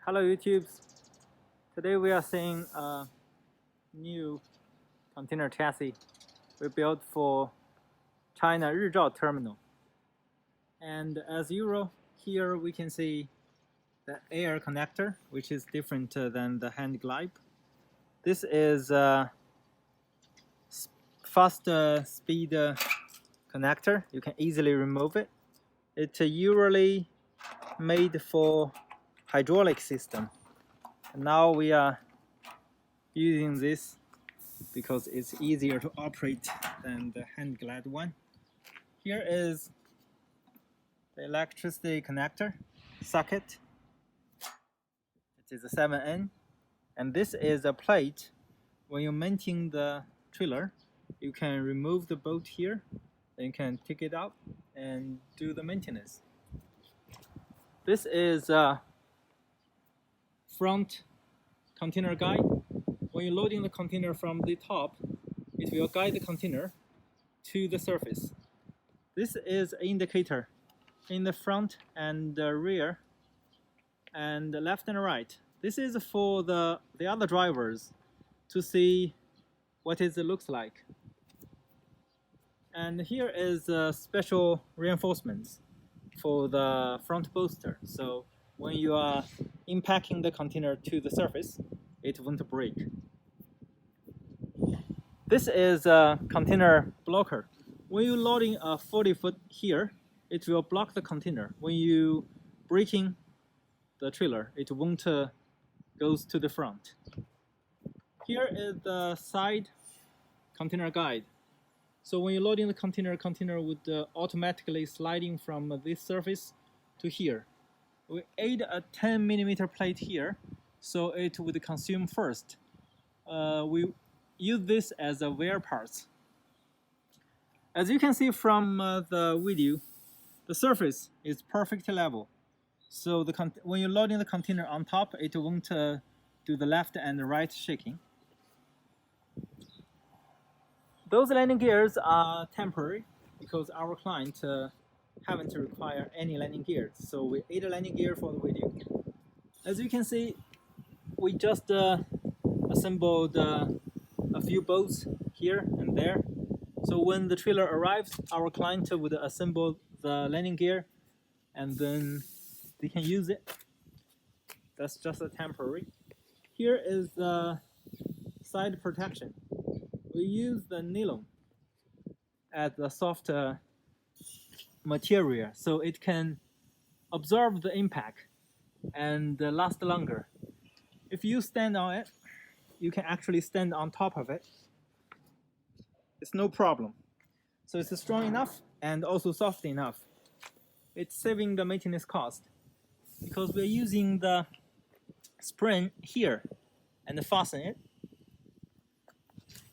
Hello YouTubes. Today we are seeing a new container chassis we built for China Rizhao terminal. And as usual, here we can see the air connector, which is different than the hand glide. This is a fast speed connector. You can easily remove it. It's usually made for hydraulic system. And now we are using this because it's easier to operate than the hand glide one. Here is the electricity connector socket. It is a 7N, and this is a plate. When you're mounting the trailer, you can remove the bolt here, then you can take it out and do the maintenance. This is a front container guide. When you're loading the container from the top, it will guide the container to the surface. This is an indicator in the front and the rear and the left and right. This is for the other drivers to see what it looks like. And here is special reinforcements for the front booster. So when you are impacting the container to the surface, it won't break. This is a container blocker. When you're loading a 40-foot here, it will block the container. When you braking the trailer, it won't goes to the front. Here is the side container guide. So when you're loading the container would automatically sliding from this surface to here. We add a 10mm plate here, so it would consume first. We use this as a wear parts. As you can see from the video, the surface is perfectly level. So when you're loading the container on top, it won't do the left and the right shaking. Those landing gears are temporary because our client haven't required any landing gears. So we add a landing gear for the video. As you can see, we just assembled a few bolts here and there. So when the trailer arrives, our client would assemble the landing gear and then they can use it. That's just a temporary. Here is the side protection. We use the nylon as a soft material so it can absorb the impact and last longer. If you stand on it, you can actually stand on top of it. It's no problem. So it's strong enough and also soft enough. It's saving the maintenance cost because we're using the spring here and fasten it.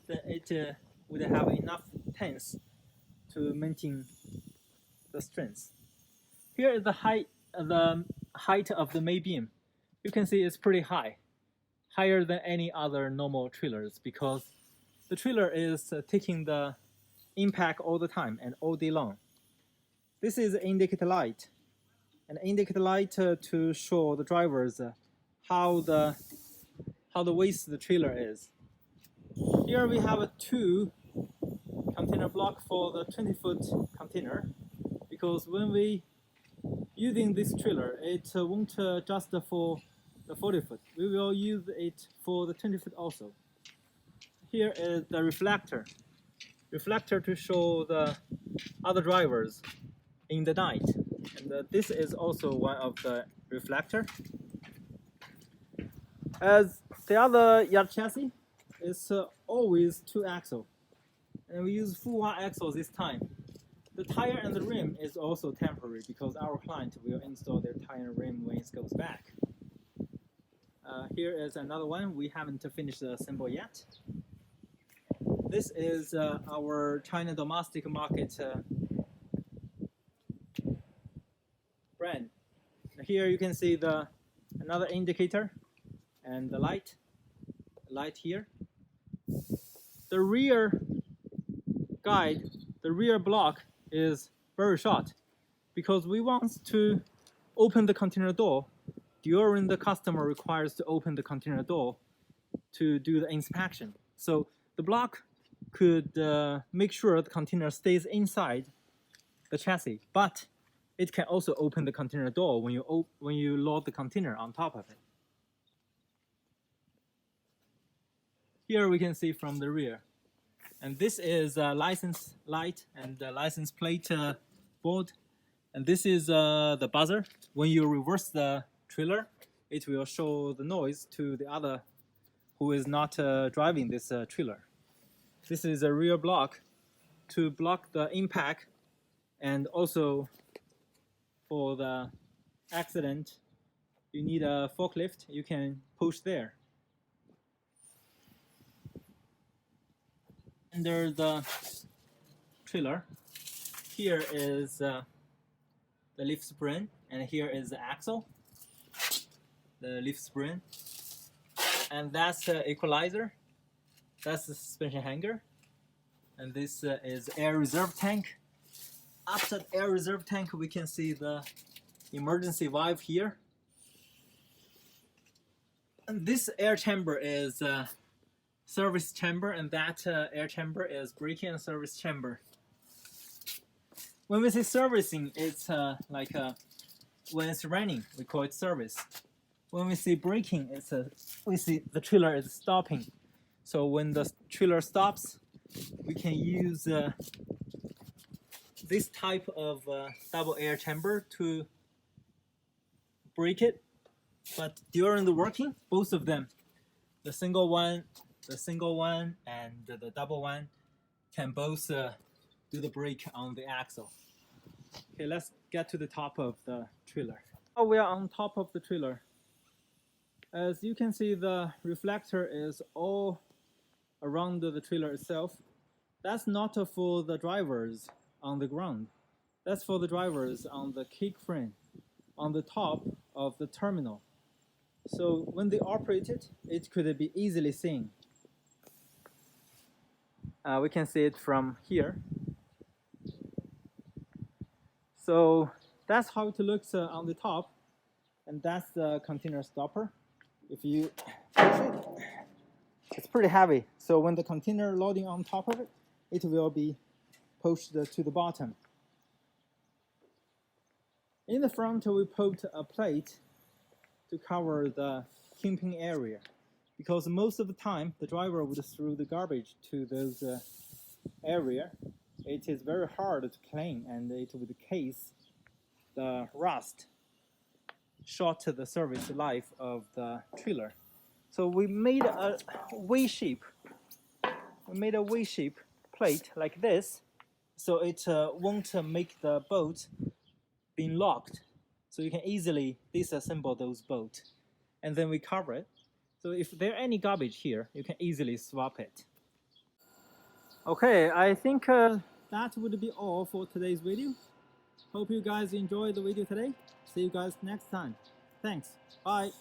Then it would have enough tense to maintain the strength. Here is the height of the main beam. You can see it's pretty high, higher than any other normal trailers because the trailer is taking the impact all the time and all day long. This is an indicator light, an indicator light to show the drivers how the weight the trailer is. Here we have two container block for the 20-foot container because when we using this trailer, it won't just for the 40-foot. We will use it for the 20-foot also. Here is the reflector to show the other drivers in the night. And this is also one of the reflector. As the other yard chassis is always 2-axle, and we use full 1-axle this time. The tire and the rim is also temporary because our client will install their tire and rim when it goes back. Here is another one. We haven't finished the assembly yet. This is our China domestic market brand. Here you can see another indicator and the light here. The rear guide, the rear block is very short because we want to open the container door during the customer requires to open the container door to do the inspection. So the block could make sure the container stays inside the chassis, but it can also open the container door when you load the container on top of it. Here we can see from the rear. And this is a license light and the license plate board. And this is the buzzer. When you reverse the trailer, it will show the noise to the other who is not driving this trailer. This is a rear block to block the impact, and also for the accident, you need a forklift. You can push there. Under the trailer, here is the leaf spring, and here is the axle, the leaf spring, and that's the equalizer, that's the suspension hanger, and this is air reserve tank. After the air reserve tank, we can see the emergency valve here, and this air chamber is service chamber, and that air chamber is braking and service chamber. When we say servicing, it's when it's running, we call it service. When we say braking, we see the trailer is stopping. So when the trailer stops, we can use this type of double air chamber to brake it. But during the working, both of them, the single one and the double one, can both do the brake on the axle. Okay, let's get to the top of the trailer. Now we are on top of the trailer. As you can see, the reflector is all around the trailer itself. That's not for the drivers on the ground. That's for the drivers on the kick frame, on the top of the terminal. So when they operate it, it could be easily seen. We can see it from here. So that's how it looks on the top, and that's the container stopper. If you push it, it's pretty heavy. So when the container loading on top of it, it will be pushed to the bottom. In the front, we put a plate to cover the kingpin area, because most of the time the driver would throw the garbage to those area. It is very hard to clean, and it would case the rust, short the service life of the trailer. So we made a V-shape. We made a V-shape plate like this, so it won't make the bolt being locked. So you can easily disassemble those bolts, and then we cover it. So if there are any garbage here, you can easily swap it. Okay, I think that would be all for today's video. Hope you guys enjoyed the video today. See you guys next time. Thanks. Bye.